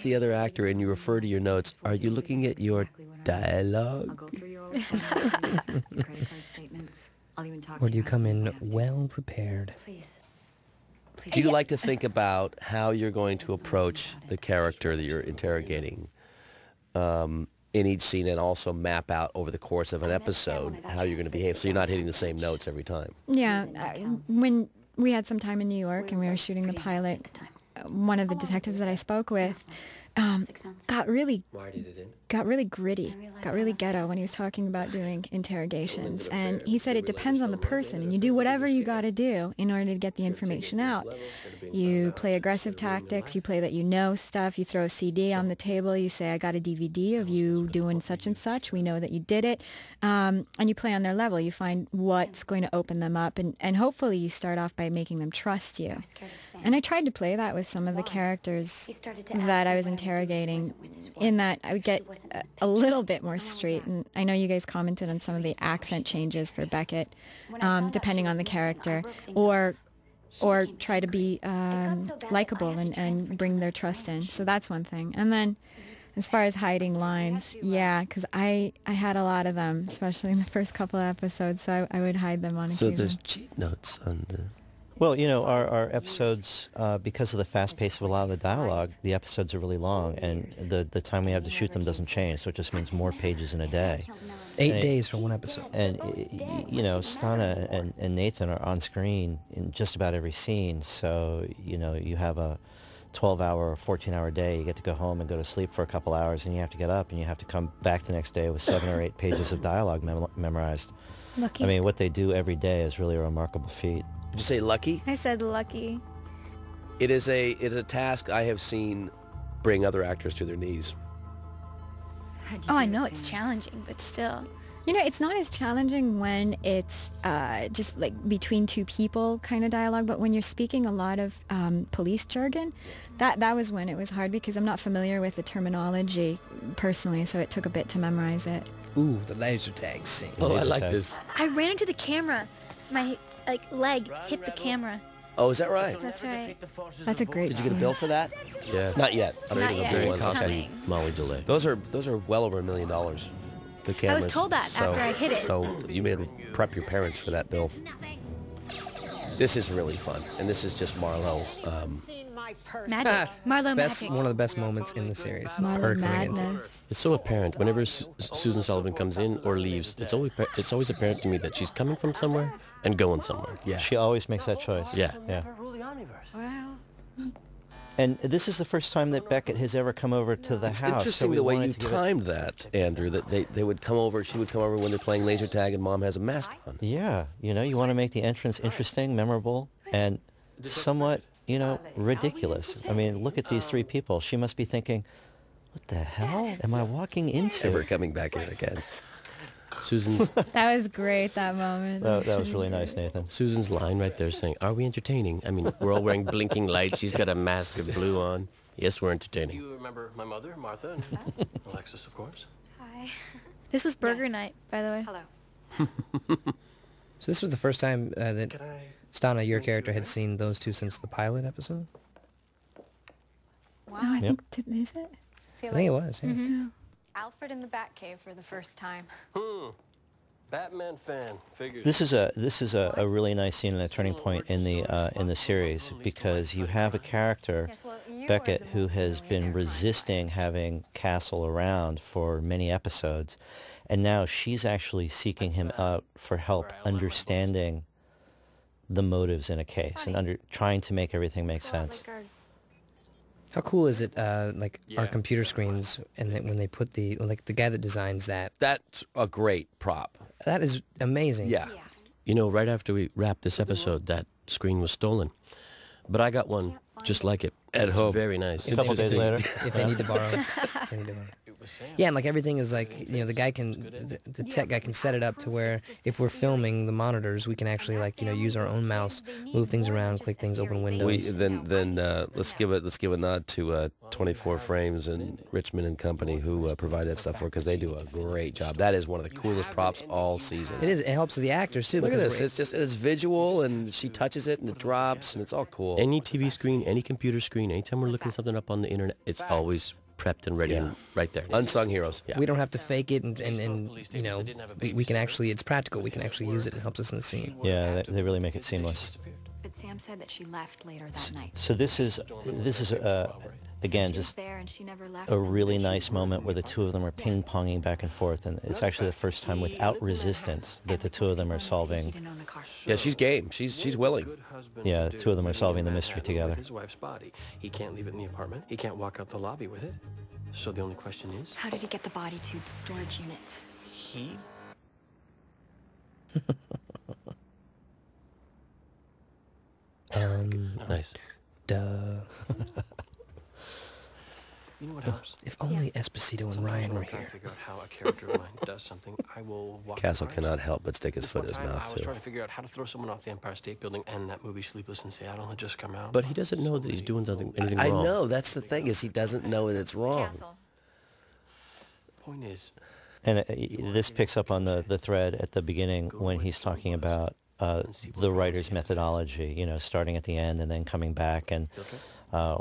the other actor and you refer to your notes, are you looking at your dialogue? Or do you come in well prepared? Do you like to think about how you're going to approach the character that you're interrogating in each scene, and also map out over the course of an episode how you're going to behave, so you're not hitting the same notes every time? Yeah, when we had some time in New York and we were shooting the pilot, one of the detectives that I spoke with got really gritty, got really ghetto when he was talking about doing interrogations. And he said it depends on the person, and you do whatever you got to do in order to get the information out. You play aggressive tactics, you play that you know stuff, you throw a CD on the table, you say, I got a DVD of you doing such and such, we know that you did it, and you play on their level. You find what's going to open them up, and hopefully you start off by making them trust you. And I tried to play that with some of the characters that I was interrogating, in that I would get a little bit more straight. And I know you guys commented on some of the accent changes for Beckett, depending on the character, or try to be likable and bring their trust in. So that's one thing. And then as far as hiding lines, yeah, because I had a lot of them, especially in the first couple of episodes, so I would hide them on occasion. So there's cheat notes on the... Well, you know, our episodes, because of the fast pace of a lot of the dialogue, the episodes are really long, and the time we have to shoot them doesn't change, so it just means more pages in a day. 8 days for one episode. And, you know, Stana and Nathan are on screen in just about every scene, so, you know, you have a 12-hour or 14-hour day. You get to go home and go to sleep for a couple hours, and you have to get up, and you have to come back the next day with 7 or 8 pages of dialogue memorized. Lucky. I mean, what they do every day is really a remarkable feat. Did you say lucky? I said lucky. It is a task I have seen bring other actors to their knees. Oh, I know it's challenging, but still. You know, it's not as challenging when it's just like between two people kind of dialogue, but when you're speaking a lot of police jargon, that was when it was hard, because I'm not familiar with the terminology personally, so it took a bit to memorize it. Ooh, the laser tag scene. Oh, I like this. I ran into the camera. My leg hit the camera. Oh, is that right? That's right. That's a great Did you get a bill for that? Yeah. Not yet. I don't Not think yet. a bill It's was. coming. Molly delay. Those are well over $1 million. The cameras. I was told that after I hit it. So you may prep your parents for that bill. This is really fun, and this is just Marlowe. Magic. Marlowe magic. One of the best moments in the series. Marlowe Her coming into- madness. It's so apparent whenever Susan Sullivan comes in or leaves. It's always apparent to me that she's coming from somewhere and going somewhere. Yeah. She always makes that choice. Yeah. Yeah. And this is the first time that Beckett has ever come over to the It's house. interesting the way you timed that, Andrew, that they would come over, she would come over when they're playing laser tag and Mom has a mask on. Yeah, you know, you want to make the entrance interesting, memorable, and somewhat, you know, ridiculous. I mean, look at these 3 people. She must be thinking, what the hell am I walking into? Never coming back in again. Susan's That was great, that moment. That was really nice, Nathan. Susan's line right there saying, "Are we entertaining?" I mean, we're all wearing blinking lights. She's got a mask of blue on. Yes, we're entertaining. You remember my mother, Martha, and Alexis, of course. Hi. This was burger night, by the way. Hello. So this was the first time that Stana, your character, had seen those two since the pilot episode? Wow, I think, is it? I think it was, yeah. Mm-hmm. Alfred in the Batcave for the first time. Batman fan. Figures. This is a really nice scene and a turning point in the series, because you have a character, Beckett, who has been resisting having Castle around for many episodes, and now she's actually seeking him out for help understanding the motives in a case and trying to make everything make sense. How cool is it, like, our computer screens, and then when they put the guy that designs that. That's a great prop. That is amazing. Yeah. You know, right after we wrapped this episode, that screen was stolen. But I got one just like it. At It's home. very nice. A couple days later. If they need to borrow it, they need to borrow it. Yeah, and like everything is like, you know, the guy can, the tech guy can set it up to where if we're filming the monitors, we can actually like, you know, use our own mouse, move things around, click things, open windows. Let's give a nod to 24 Frames and Richmond and Company who provide that stuff for, because they do a great job. That is one of the coolest props all season. It is. It helps the actors too. Look at this. It's visual, and she touches it and it drops, and it's all cool. Any TV screen, any computer screen, anytime we're looking something up on the internet, it's always prepped and ready and right there. Unsung heroes. Yeah. We don't have to fake it, and you know, we can actually, it's practical. We can actually use it, and it helps us in the scene. Yeah, they really make it seamless. But Sam said that she left later that night. So this is again, just a really nice moment where the two of them are ping-ponging back and forth, and it's actually the first time without resistance that the two of them are solving. Yeah, she's game. She's willing. Yeah, the two of them are solving the mystery together. His wife's body. He can't leave it in the apartment. He can't walk out the lobby with it. So the only question is, How did you get the body to the storage unit? he Nice. Duh. You know what helps? If only Esposito and Ryan were I'm trying here. to figure out how a character of mine does something. I will walk Castle the cannot help but stick his This foot in one his time, mouth I was too. trying to figure out how to throw someone off the Empire State Building, and that movie Sleepless in Seattle had just come out. But he doesn't know that he's doing anything I wrong. know. That's the thing, is he doesn't know that it's wrong. Point is, And this picks up on the thread at the beginning when he's talking about the writer's methodology, you know, starting at the end and then coming back and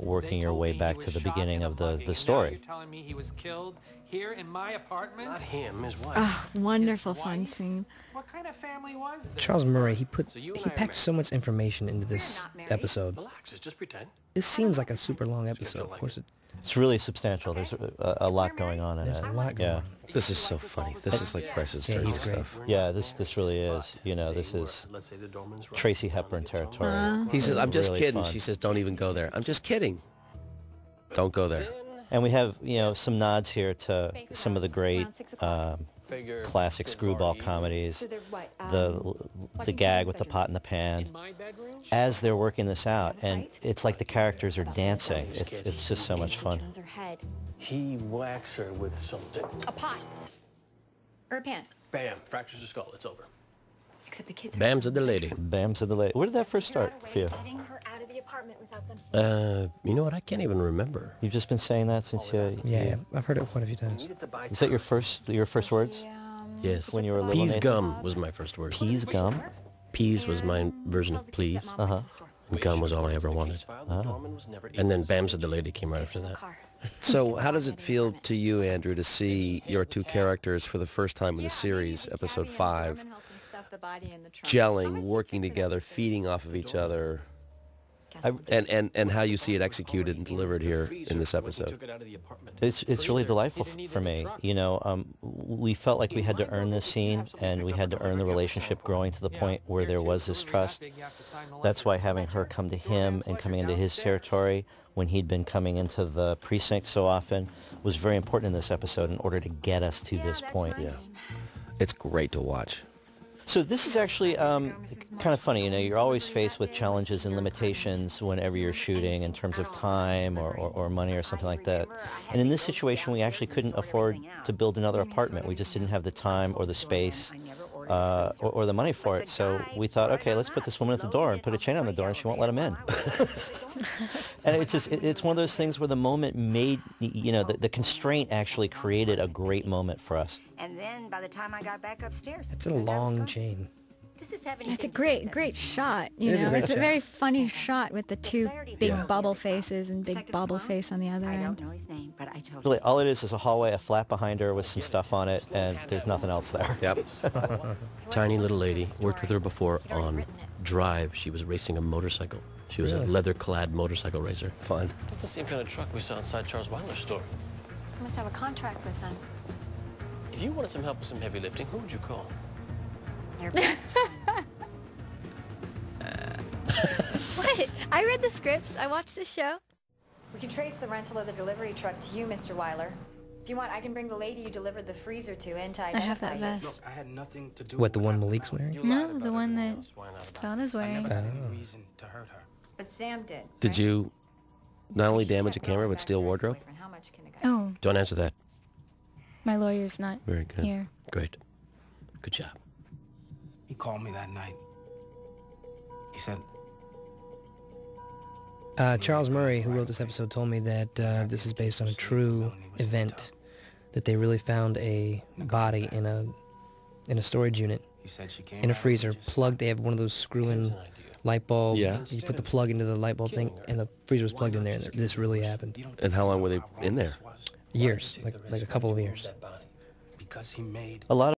working your way back to the beginning of the story. You're telling me he was killed here in my apartment? not him, his wife. Oh, wonderful fun scene. What kind of family was this? Charles Murray, he you and I are packed so much information into this episode. Relax, just pretend. This seems like a super long episode. Of course, It's really substantial. There's a lot going on in there's it. a lot going Yeah. on. This is so funny. This is like Preston Yeah, Sturges he's great. stuff. Yeah, this really is. You know, this is Let's say the doorman's right. Tracy Hepburn territory. He says, "I'm just Really kidding." fun. She says, "Don't even go there." I'm just kidding. Don't go there. And we have, you know, some nods here to some of the great Figure classic screwball comedies. The gag with the pot in the pan. My bedroom? As they're working this out, and it's like the characters are dancing. It's just so much fun. He whacks her with something. A pot. Or a pan. Bam, fractures the skull. It's over. Except the kids are Bam said the lady. Bam said the lady. Where did that first start for you? getting her out of the apartment without them seeing. You know what? I can't even remember. You've just been saying that since Yeah, I've heard it quite a few times. Was that your first words Yes. when you were little? Peas Nathan? gum was my first word. Peas gum. Peas was my version of please. And gum was all I ever wanted. And then Bam said the lady came right after that. So how does it feel to you, Andrew, to see your two characters for the first time in the series, episode 5, gelling, working together, feeding off of each other, and how you see it executed and delivered here in this episode? It's really delightful for me. You know, we felt like we had to earn this scene, and we had to earn the relationship growing to the point where there was this trust. That's why having her come to him and coming into his territory when he'd been coming into the precinct so often was very important in this episode in order to get us to this point. Yeah. It's great to watch. So this is actually kind of funny. You know, you're always faced with challenges and limitations whenever you're shooting in terms of time or money or something like that. And in this situation, we actually couldn't afford to build another apartment. We just didn't have the time or the space or the money for it. So we thought, okay, let's put this woman at the door and put a chain on the door, and she won't let him in. And it's one of those things where the moment made, you know, the constraint actually created a great moment for us. And then by the time I got back upstairs, It's a long chain. It's a great shot. You It is a know, great it's a shot. very funny shot with the two big bubble faces and big bubble face on the other I end. don't know his name, but I told Really, all it is a hallway, a flat behind her with some stuff on it, and there's nothing else there. Yep. Tiny little lady. Worked with her before on Drive. She was racing a motorcycle. She was a leather-clad motorcycle racer. Fun. That's the same kind of truck we saw inside Charles Weiler's store. You must have a contract with them. If you wanted some help with some heavy lifting, who would you call? Your best friend. What? I read the scripts. I watched the show. We can trace the rental of the delivery truck to you, Mr. Weiler. If you want, I can bring the lady you delivered the freezer to in to I identify have that you. vest. I had nothing to do What, the with one what Malik's happened. wearing? No, the one that Stana's wearing. Had any reason to hurt her. But Sam did. Did right? you not only damage a Kept camera going but back steal there as wardrobe? boyfriend. How much can a guy Oh, Don't answer that. My lawyer's not Very good. here. Great. Good job. He called me that night. He said, Charles Murray, who wrote this episode, told me that this is based on a true event, that they really found a body in a storage unit, in a freezer, plugged. They have one of those screw-in light bulb. Yeah. You put the plug into the light bulb thing, and the freezer was plugged in there, and this really happened. And how long were they in there? Years, like a couple of years. because he made A lot